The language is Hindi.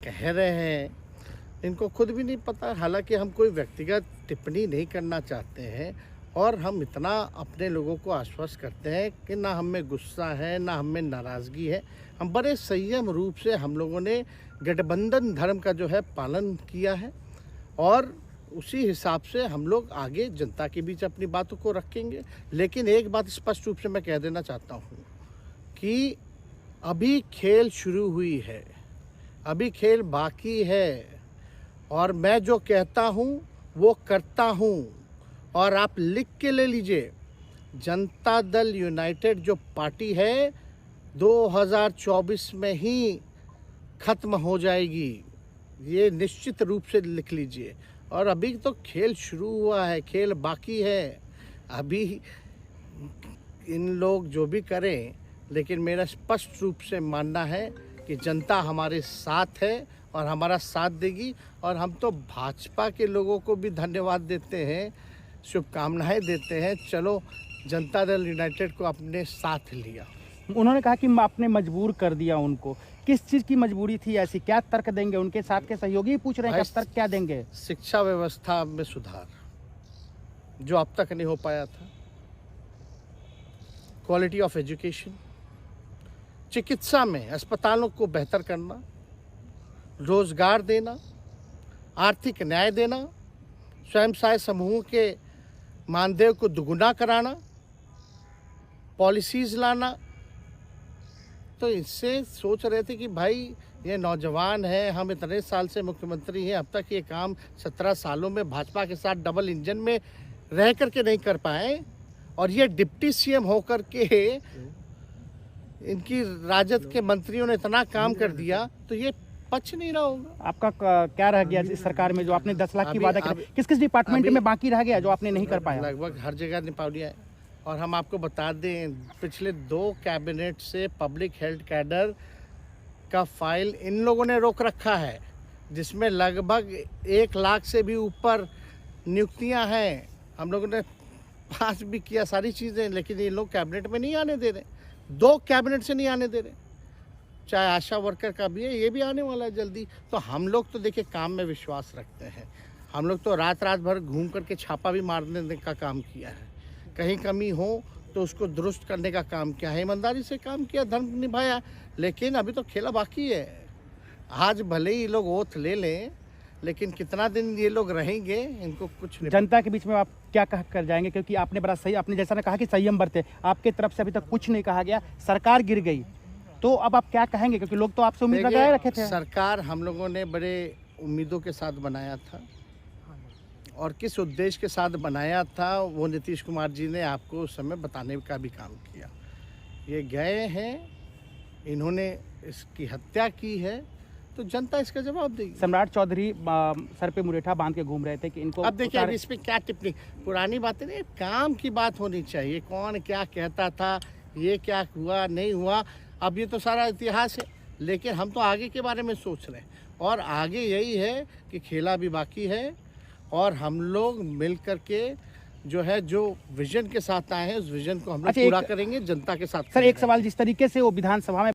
कह रहे हैं इनको खुद भी नहीं पता। हालांकि हम कोई व्यक्तिगत टिप्पणी नहीं करना चाहते हैं और हम इतना अपने लोगों को आश्वस्त करते हैं कि ना हम में गुस्सा है ना हम में नाराज़गी है। हम बड़े संयम रूप से हम लोगों ने गठबंधन धर्म का जो है पालन किया है और उसी हिसाब से हम लोग आगे जनता के बीच अपनी बातों को रखेंगे। लेकिन एक बात स्पष्ट रूप से मैं कह देना चाहता हूँ कि अभी खेल शुरू हुई है, अभी खेल बाकी है और मैं जो कहता हूँ वो करता हूँ। और आप लिख के ले लीजिए, जनता दल यूनाइटेड जो पार्टी है 2024 में ही ख़त्म हो जाएगी, ये निश्चित रूप से लिख लीजिए। और अभी तो खेल शुरू हुआ है, खेल बाकी है। अभी इन लोग जो भी करें, लेकिन मेरा स्पष्ट रूप से मानना है कि जनता हमारे साथ है और हमारा साथ देगी। और हम तो भाजपा के लोगों को भी धन्यवाद देते हैं, शुभकामनाएं देते हैं। चलो, जनता दल यूनाइटेड को अपने साथ लिया। उन्होंने कहा कि आपने मजबूर कर दिया उनको। किस चीज़ की मजबूरी थी ऐसी? क्या तर्क देंगे? उनके साथ के सहयोगी पूछ रहे हैं कि तर्क क्या देंगे? शिक्षा व्यवस्था में सुधार जो अब तक नहीं हो पाया था, क्वालिटी ऑफ एजुकेशन, चिकित्सा में अस्पतालों को बेहतर करना, रोजगार देना, आर्थिक न्याय देना, स्वयं सहायता समूह के मानदेय को दुगुना कराना, पॉलिसीज लाना। तो इससे सोच रहे थे कि भाई ये नौजवान है, हम इतने साल से मुख्यमंत्री हैं, अब तक ये काम 17 सालों में भाजपा के साथ डबल इंजन में रह करके नहीं कर पाए और ये डिप्टी सीएम होकर के इनकी राजद के मंत्रियों ने इतना काम कर दिया, तो ये पच नहीं रहा होगा। आपका क्या रह गया इस सरकार में जो आपने 10 लाख की वादा किया? किस किस डिपार्टमेंट में बाकी रह गया जो आपने नहीं कर पाया? लगभग हर जगह निपा दिया है। और हम आपको बता दें, पिछले 2 कैबिनेट से पब्लिक हेल्थ कैडर का फाइल इन लोगों ने रोक रखा है, जिसमें लगभग 1 लाख से भी ऊपर नियुक्तियां हैं। हम लोगों ने पास भी किया सारी चीज़ें, लेकिन ये लोग कैबिनेट में नहीं आने दे रहे। 2 कैबिनेट से नहीं आने दे रहे। चाहे आशा वर्कर का भी है, ये भी आने वाला है जल्दी। तो हम लोग तो देखिए काम में विश्वास रखते हैं। हम लोग तो रात भर घूम करके छापा भी मारने का काम किया है। कहीं कमी हो तो उसको दुरुस्त करने का काम किया है, ईमानदारी से काम किया, धर्म निभाया। लेकिन अभी तो खेला बाकी है। आज भले ही लोग ओथ ले लें, लेकिन कितना दिन ये लोग रहेंगे, इनको कुछ नहीं। जनता के बीच में आप क्या कह कर जाएंगे? क्योंकि आपने बड़ा सही, आपने जैसा ने कहा कि संयम बरते, आपके तरफ से अभी तक कुछ नहीं कहा गया, सरकार गिर गई, तो अब आप क्या कहेंगे? क्योंकि लोग तो आपसे उम्मीद लगाए रखे थे। सरकार हम लोगों ने बड़े उम्मीदों के साथ बनाया था और किस उद्देश्य के साथ बनाया था वो नीतीश कुमार जी ने आपको उस समय बताने का भी काम किया। ये गए हैं, इन्होंने इसकी हत्या की है, तो जनता इसका जवाब देगी। सम्राट चौधरी सर पे मुरेठा बांध के घूम रहे थे कि इनको अब देखिए, अब इस पे क्या टिप्पणी, पुरानी बातें नहीं, काम की बात होनी चाहिए। कौन क्या कहता था, ये क्या हुआ नहीं हुआ, अब ये तो सारा इतिहास है। लेकिन हम तो आगे के बारे में सोच रहे हैं और आगे यही है कि खेला भी बाकी है और हम लोग मिल करके जो है, जो विजन के साथ आए हैं, उस विजन को हम लोग पूरा करेंगे, जनता के साथ। सर, एक सवाल, जिस तरीके से वो विधानसभा में